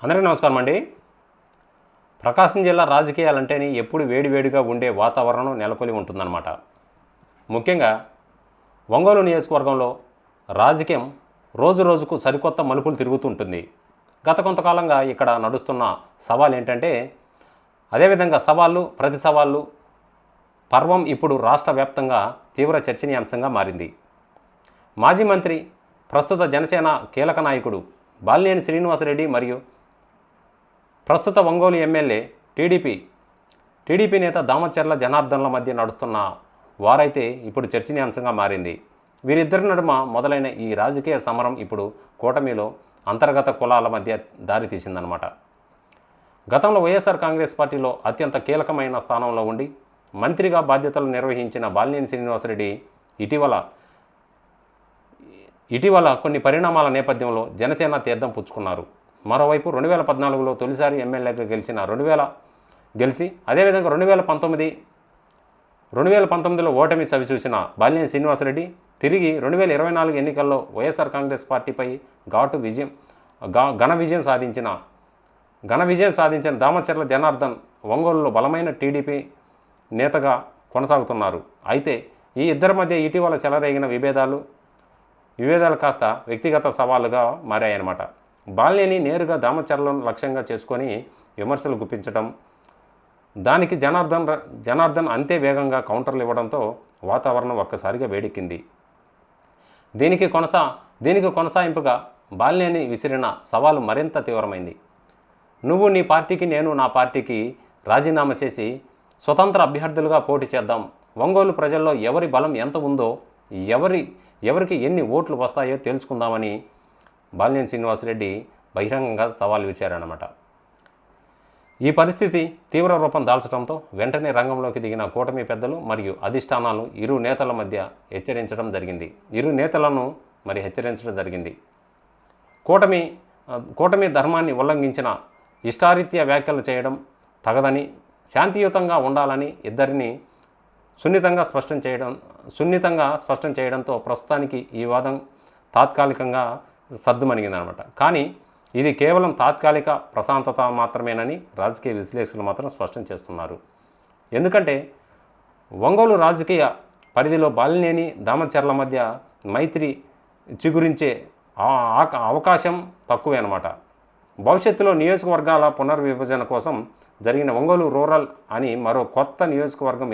అందరికీ నమస్కారం అండి. ప్రకాశం జిల్లా రాజకీయాలంటేనే ఎప్పుడు వేడివేడిగా ఉండే వాతావరణం నెలకొని ఉంటుందన్నమాట. ముఖ్యంగా ఒంగోలు నియోజకవర్గంలో రాజకీయం రోజు రోజుకు సరికొత్త మలుపులు తిరుగుతుంటుంది. గత కొంతకాలంగా ఇక్కడ నడుస్తున్న సవాల్ ఏంటంటే, అదేవిధంగా ప్రతి సవాళ్ళు పర్వం ఇప్పుడు రాష్ట్ర వ్యాప్తంగా తీవ్ర చర్చనీయాంశంగా మారింది. మాజీ మంత్రి, ప్రస్తుత జనసేన కీలక నాయకుడు బాలినేని శ్రీనివాసరెడ్డి మరియు ప్రస్తుత ఒంగోలు ఎమ్మెల్యే టీడీపీ నేత దామచర్ల జనార్దన్ల మధ్య నడుస్తున్న వారైతే ఇప్పుడు చర్చనీయాంశంగా మారింది. వీరిద్దరి నడుమ మొదలైన ఈ రాజకీయ సమరం ఇప్పుడు కూటమిలో అంతర్గత కులాల మధ్య దారితీసిందనమాట. గతంలో వైఎస్ఆర్ కాంగ్రెస్ పార్టీలో అత్యంత కీలకమైన స్థానంలో ఉండి మంత్రిగా బాధ్యతలు నిర్వహించిన బాలినేని శ్రీనివాసరెడ్డి ఇటీవల కొన్ని పరిణామాల నేపథ్యంలో జనసేన తీర్థం పుచ్చుకున్నారు. మరోవైపు 2014లో తొలిసారి ఎమ్మెల్యేగా గెలిచి అదేవిధంగా 2019లో ఓటమి చవిచూసిన బాలినేని శ్రీనివాసరెడ్డి తిరిగి 2024 ఎన్నికల్లో వైఎస్ఆర్ కాంగ్రెస్ పార్టీపై ఘన విజయం సాధించిన దామచర్ల జనార్దన్ ఒంగోలులో బలమైన టీడీపీ నేతగా కొనసాగుతున్నారు. అయితే ఈ ఇద్దరి మధ్య ఇటీవల చెలరేగిన విభేదాలు కాస్త వ్యక్తిగత సవాలుగా మారాయన్నమాట. బాలినేని నేరుగా దామచర్లను లక్ష్యంగా చేసుకొని విమర్శలు గుప్పించడం, దానికి జనార్దన్ అంతే వేగంగా కౌంటర్లు ఇవ్వడంతో వాతావరణం ఒక్కసారిగా వేడెక్కింది. దీనికి కొనసాగింపుగా బాలినేని విసిరిన సవాలు మరింత తీవ్రమైంది. నువ్వు నీ పార్టీకి, నేను నా పార్టీకి రాజీనామా చేసి స్వతంత్ర అభ్యర్థులుగా పోటీ చేద్దాం. ఒంగోలు ప్రజల్లో ఎవరి బలం ఎంత ఉందో, ఎవరికి ఎన్ని ఓట్లు వస్తాయో తెలుసుకుందామని బాలినేని శ్రీనివాసరెడ్డి బహిరంగంగా సవాల్ విసిరారన్నమాట. ఈ పరిస్థితి తీవ్ర రూపం దాల్చడంతో వెంటనే రంగంలోకి దిగిన కూటమి పెద్దలు మరియు అధిష్టానాలు ఇరు నేతలను హెచ్చరించడం జరిగింది. కూటమి ధర్మాన్ని ఉల్లంఘించిన ఇష్టారీత్యా వ్యాఖ్యలు చేయడం తగదని, శాంతియుతంగా ఉండాలని ఇద్దరిని సున్నితంగా స్పష్టం చేయడంతో ప్రస్తుతానికి ఈ వాదం తాత్కాలికంగా సద్దుమణిగిందనమాట. కానీ ఇది కేవలం తాత్కాలిక ప్రశాంతత మాత్రమేనని రాజకీయ విశ్లేషకులు మాత్రం స్పష్టం చేస్తున్నారు. ఎందుకంటే ఒంగోలు రాజకీయ పరిధిలో బాలినేని దామచర్ల మధ్య మైత్రి చిగురించే అవకాశం తక్కువే అనమాట. భవిష్యత్తులో నియోజకవర్గాల పునర్విభజన కోసం జరిగిన ఒంగోలు రూరల్ అని మరో కొత్త నియోజకవర్గం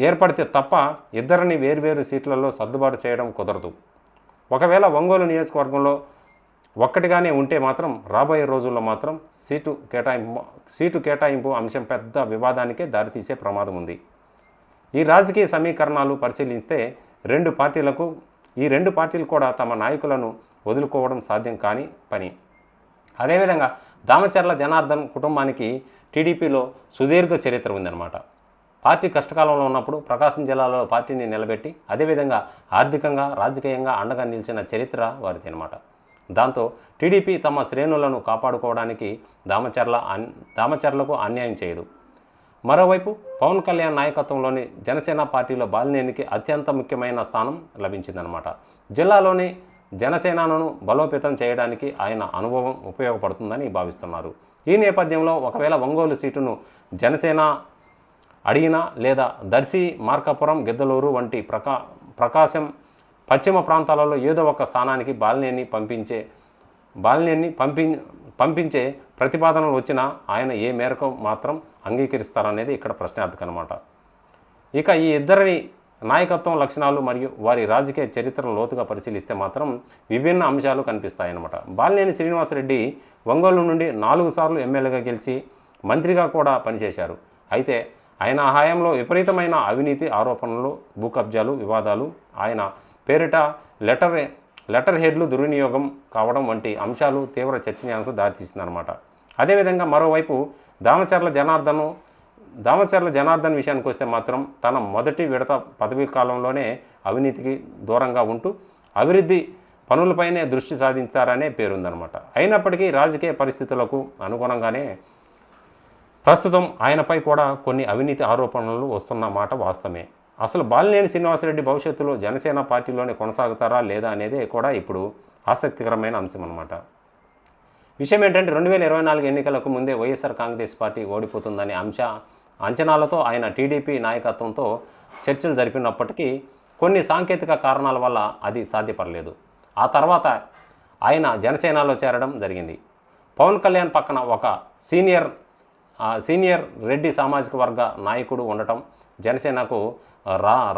ఏర్పడితే తప్ప ఇద్దరిని వేర్వేరు సీట్లలో సర్దుబాటు చేయడం కుదరదు. ఒకవేళ ఒంగోలు నియోజకవర్గంలో ఒక్కటిగానే ఉంటే మాత్రం రాబోయే రోజుల్లో మాత్రం సీటు కేటాయింపు అంశం పెద్ద వివాదానికే దారితీసే ప్రమాదం ఉంది. ఈ రాజకీయ సమీకరణాలు పరిశీలిస్తే ఈ రెండు పార్టీలు కూడా తమ నాయకులను వదులుకోవడం సాధ్యం కాని పని. అదేవిధంగా దామచర్ల జనార్దన్ కుటుంబానికి టీడీపీలో సుదీర్ఘ చరిత్ర ఉందన్నమాట. పార్టీ కష్టకాలంలో ఉన్నప్పుడు ప్రకాశం జిల్లాలో పార్టీని నిలబెట్టి అదేవిధంగా ఆర్థికంగా, రాజకీయంగా అండగా నిలిచిన చరిత్ర వారిది అనమాట. దాంతో టీడీపీ తమ శ్రేణులను కాపాడుకోవడానికి దామచర్లకు అన్యాయం చేయదు. మరోవైపు పవన్ కళ్యాణ్ నాయకత్వంలోని జనసేన పార్టీలో బాలినేనికి అత్యంత ముఖ్యమైన స్థానం లభించిందనమాట. జిల్లాలోని జనసేనను బలోపేతం చేయడానికి ఆయన అనుభవం ఉపయోగపడుతుందని భావిస్తున్నారు. ఈ నేపథ్యంలో ఒకవేళ ఒంగోలు సీటును జనసేన అడిగినా లేదా దర్శి, మార్కాపురం, గిద్దలూరు వంటి ప్రకాశం పశ్చిమ ప్రాంతాలలో ఏదో ఒక స్థానానికి బాలినేని పంపించే ప్రతిపాదనలు వచ్చినా ఆయన ఏ మేరకు మాత్రం అంగీకరిస్తారనేది ఇక్కడ ప్రశ్నార్థకం అన్నమాట. ఇక ఈ ఇద్దరి నాయకత్వం లక్షణాలు మరియు వారి రాజకీయ చరిత్రను లోతుగా పరిశీలిస్తే మాత్రం విభిన్న అంశాలు కనిపిస్తాయన్నమాట. బాలినేని శ్రీనివాసరెడ్డి ఒంగోలు నుండి 4 సార్లు ఎమ్మెల్యేగా గెలిచి మంత్రిగా కూడా పనిచేశారు. అయితే ఆయన హయాంలో విపరీతమైన అవినీతి ఆరోపణలు, భూ కబ్జాలు, వివాదాలు, ఆయన పేరిట లెటర్ హెడ్లు దుర్వినియోగం కావడం వంటి అంశాలు తీవ్ర చర్చనీయాంశకు దారితీసిందనమాట. అదేవిధంగా మరోవైపు దామచర్ల జనార్దన్ విషయానికి వస్తే మాత్రం తన మొదటి విడత పదవీ కాలంలోనే అవినీతికి దూరంగా ఉంటూ అభివృద్ధి పనులపైనే దృష్టి సాధించారనే పేరుందనమాట. అయినప్పటికీ రాజకీయ పరిస్థితులకు అనుగుణంగానే ప్రస్తుతం ఆయనపై కూడా కొన్ని అవినీతి ఆరోపణలు వస్తున్న మాట వాస్తవమే. అసలు బాలినేని శ్రీనివాసరెడ్డి భవిష్యత్తులో జనసేన పార్టీలోనే కొనసాగుతారా లేదా అనేదే కూడా ఇప్పుడు ఆసక్తికరమైన అంశం అన్నమాట. విషయం ఏంటంటే 2024 ఎన్నికలకు ముందే వైఎస్ఆర్ కాంగ్రెస్ పార్టీ ఓడిపోతుందనే అంచనాలతో ఆయన టీడీపీ నాయకత్వంతో చర్చలు జరిపినప్పటికీ కొన్ని సాంకేతిక కారణాల వల్ల అది సాధ్యపడలేదు. ఆ తర్వాత ఆయన జనసేనలో చేరడం జరిగింది. పవన్ కళ్యాణ్ పక్కన ఒక సీనియర్ రెడ్డి సామాజిక వర్గ నాయకుడు ఉండటం జనసేనకు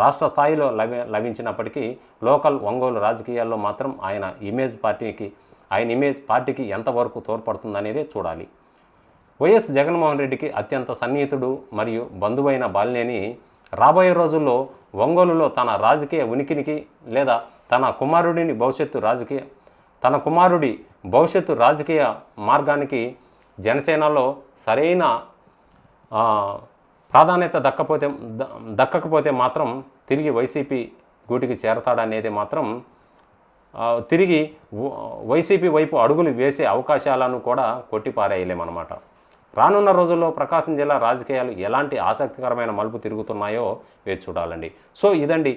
రాష్ట్ర స్థాయిలో లభించినప్పటికీ లోకల్ ఒంగోలు రాజకీయాల్లో మాత్రం ఆయన ఇమేజ్ పార్టీకి ఎంతవరకు తోడ్పడుతుందనేదే చూడాలి. వైఎస్ జగన్మోహన్ రెడ్డికి అత్యంత సన్నిహితుడు మరియు బంధువైన బాలినేని రాబోయే రోజుల్లో ఒంగోలులో తన రాజకీయ ఉనికినికి లేదా తన కుమారుడి భవిష్యత్తు రాజకీయ మార్గానికి జనసేనలో సరైన ప్రాధాన్యత దక్కకపోతే మాత్రం తిరిగి వైసీపీ గూటికి చేరతాడనేది మాత్రం తిరిగి వైసీపీ వైపు అడుగులు వేసే అవకాశాలను కూడా కొట్టిపారేయలేమన్నమాట. రానున్న రోజుల్లో ప్రకాశం జిల్లా రాజకీయాలు ఎలాంటి ఆసక్తికరమైన మలుపు తిరుగుతున్నాయో వేచి చూడాలండి. సో ఇదండి